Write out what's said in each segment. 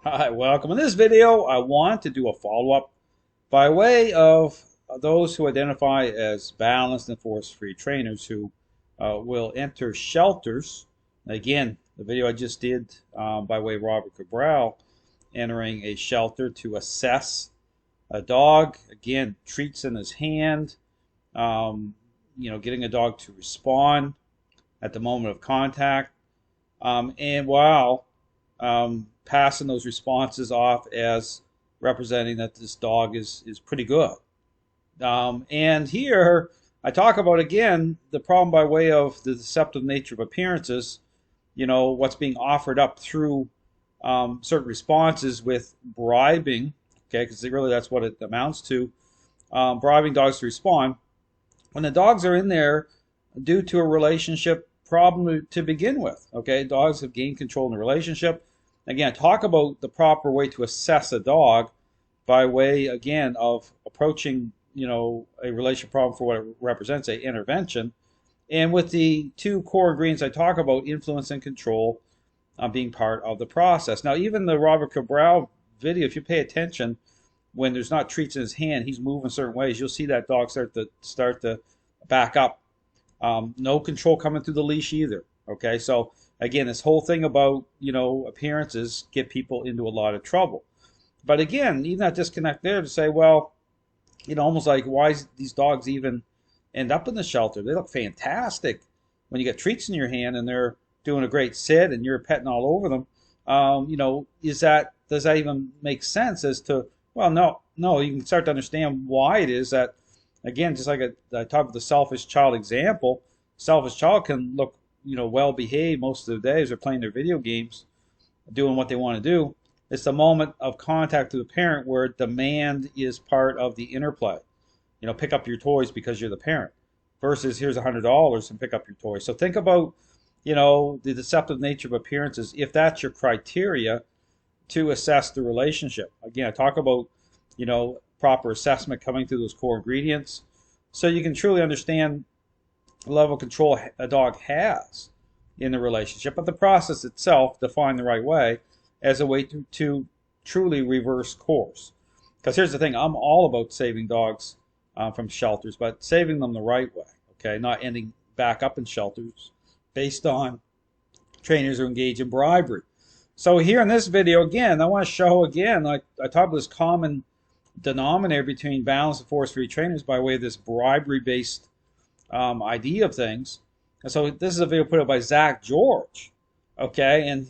Hi, welcome. In this video, I want to do a follow-up by way of those who identify as balanced and force-free trainers who will enter shelters. Again, the video I just did by way of Robert Cabral, entering a shelter to assess a dog. Again, treats in his hand, getting a dog to respond at the moment of contact. And while passing those responses off as representing that this dog is pretty good. And here I talk about, again, the problem by way of the deceptive nature of appearances, what's being offered up through certain responses with bribing, okay, because really that's what it amounts to, bribing dogs to respond. When the dogs are in there due to a relationship problem to begin with, okay, dogs have gained control in the relationship. Again, talk about the proper way to assess a dog by way, again, of approaching, a relationship problem for what it represents, a intervention. And with the two core ingredients I talk about, influence and control, being part of the process. Now, even the Robert Cabral video, if you pay attention, when there's not treats in his hand, he's moving certain ways. You'll see that dog start to back up. No control coming through the leash either. Okay, so again, this whole thing about, appearances get people into a lot of trouble. But again, even that disconnect there to say, well, almost like, why is these dogs even end up in the shelter? They look fantastic when you get treats in your hand and they're doing a great sit and you're petting all over them. Does that even make sense as to, well, no, you can start to understand why it is that, again, just like I talked about the selfish child example, selfish child can look, well behaved most of the days. They're playing their video games, doing what they want to do. It's the moment of contact to the parent where demand is part of the interplay. Pick up your toys because you're the parent, versus here's $100 and pick up your toys. So think about, the deceptive nature of appearances, if that's your criteria to assess the relationship. Again, I talk about, proper assessment coming through those core ingredients so you can truly understand the level of control a dog has in the relationship, but the process itself defined the right way as a way to truly reverse course. Because here's the thing, I'm all about saving dogs from shelters, but saving them the right way, okay, not ending back up in shelters based on trainers who engage in bribery. So here in this video, again, I want to show, again, like I talk about this common denominator between balanced and force-free trainers by way of this bribery-based idea of things. And so this is a video put up by Zak George, okay, and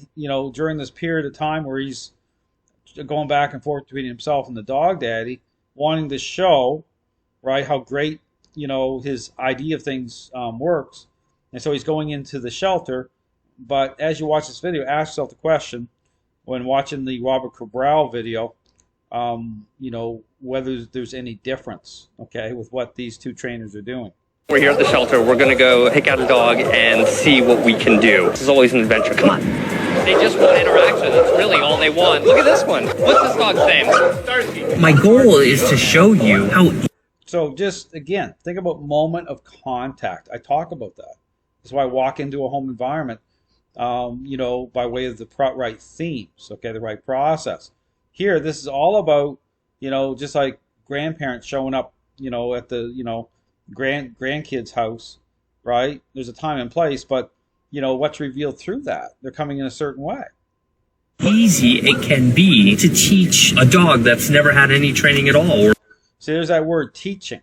during this period of time where he's going back and forth between himself and the dog daddy, wanting to show, right, how great his idea of things works. And so he's going into the shelter. But as you watch this video, ask yourself the question, when watching the Robert Cabral video, whether there's any difference, okay, with what these two trainers are doing. We're here at the shelter. We're going to go pick out a dog and see what we can do. This is always an adventure. Come on. They just want interaction. That's really all they want. Look at this one. What's this dog's name? Starsky. My goal is to show you how... So just, again, think about moment of contact. I talk about that. That's why I walk into a home environment, by way of the right themes, okay, the right process. Here, this is all about, just like grandparents showing up, at the, grandkids' house, right? There's a time and place, but, what's revealed through that? They're coming in a certain way. Easy it can be to teach a dog that's never had any training at all. See, there's that word teaching.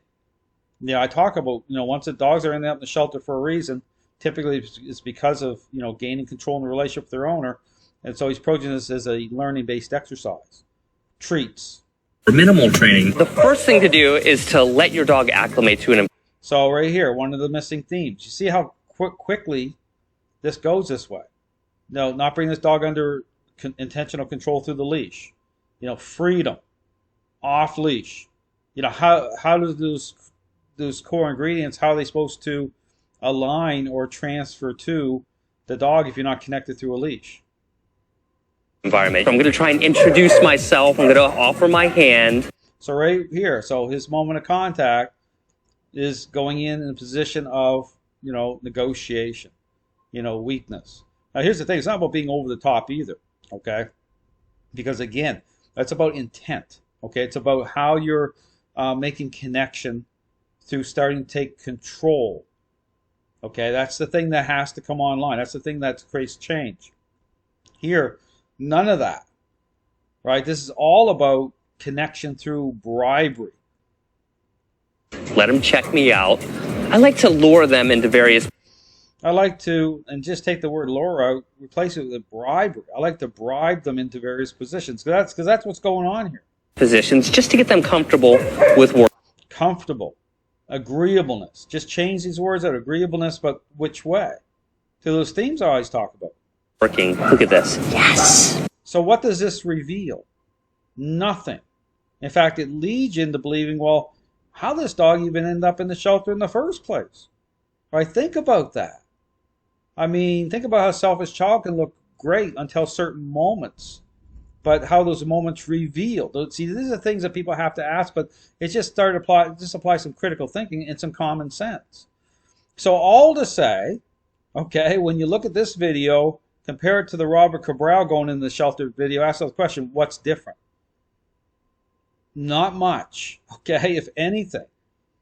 I talk about, once the dogs are in the shelter for a reason, typically it's because of, gaining control in the relationship with their owner. And so he's approaching this as a learning-based exercise. Treats. For minimal training. The first thing to do is to let your dog acclimate to an... So right here, one of the missing themes. You see how quickly this goes this way. No, not bring this dog under intentional control through the leash. Freedom. Off leash. How does those core ingredients, how are they supposed to align or transfer to the dog if you're not connected through a leash? Environment. I'm going to try and introduce myself. I'm going to offer my hand. So right here, so his moment of contact is going in a position of, negotiation, weakness. Now here's the thing, it's not about being over the top either, okay? because again, that's about intent. Okay, it's about how you're making connection through starting to take control. Okay, that's the thing that has to come online. That's the thing that creates change. Here, none of that. Right? This is all about connection through bribery. Let them check me out. I like to lure them into various I like to, and just take the word lure out, replace it with bribery. I like to bribe them into various positions. Because that's what's going on here. positions just to get them comfortable with work. Comfortable. Agreeableness. Just change these words out. Agreeableness, but which way? To those themes I always talk about. Working. Look at this. Yes. So what does this reveal? Nothing. In fact, it leads you into believing, well, how did this dog even end up in the shelter in the first place? Right? Think about that. I mean, think about how a selfish child can look great until certain moments, but how those moments reveal. See, these are things that people have to ask, but it's just apply some critical thinking and some common sense. So all to say, okay, when you look at this video, compare it to the Robert Cabral going in the shelter video, ask the question, what's different? Not much, okay, if anything.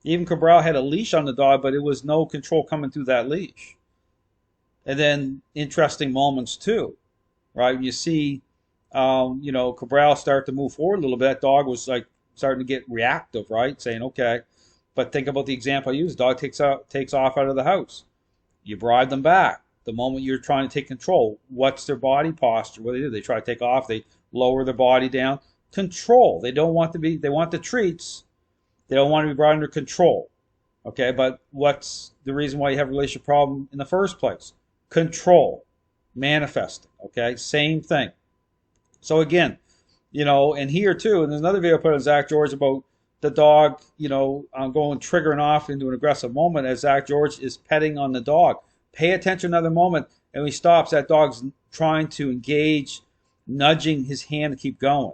Even Cabral had a leash on the dog, but it was no control coming through that leash. And then interesting moments too, right? You see, Cabral start to move forward a little bit. That dog was like starting to get reactive, right? Saying, okay, but think about the example I used. Dog takes off out of the house. You bribe them back. The moment you're trying to take control, what's their body posture? What do? They try to take off. They lower their body down. Control. They don't want to be. They want the treats. They don't want to be brought under control. Okay, but what's the reason why you have a relationship problem in the first place? Control. Manifesting. Okay, same thing. So again, and here too, and there's another video I put on Zak George about the dog, going triggering off into an aggressive moment as Zak George is petting on the dog. Pay attention another moment, and when he stops, that dog's trying to engage, nudging his hand to keep going.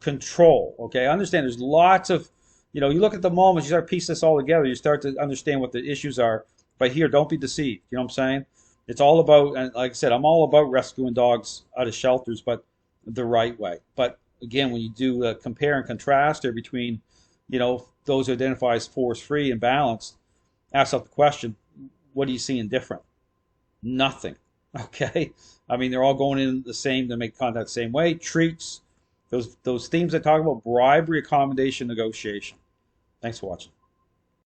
Control. Okay, I understand there's lots of, you look at the moments, you start to piece this all together, you start to understand what the issues are. But here, don't be deceived. You know what I'm saying? It's all about, and like I said, I'm all about rescuing dogs out of shelters, but the right way. But again, when you do a compare and contrast there between, those who identify as force-free and balanced, ask yourself the question, what are you seeing different? Nothing. Okay? I mean, they're all going in the same, to make contact the same way. Treats, those themes I talk about, bribery, accommodation, negotiation. Thanks for watching.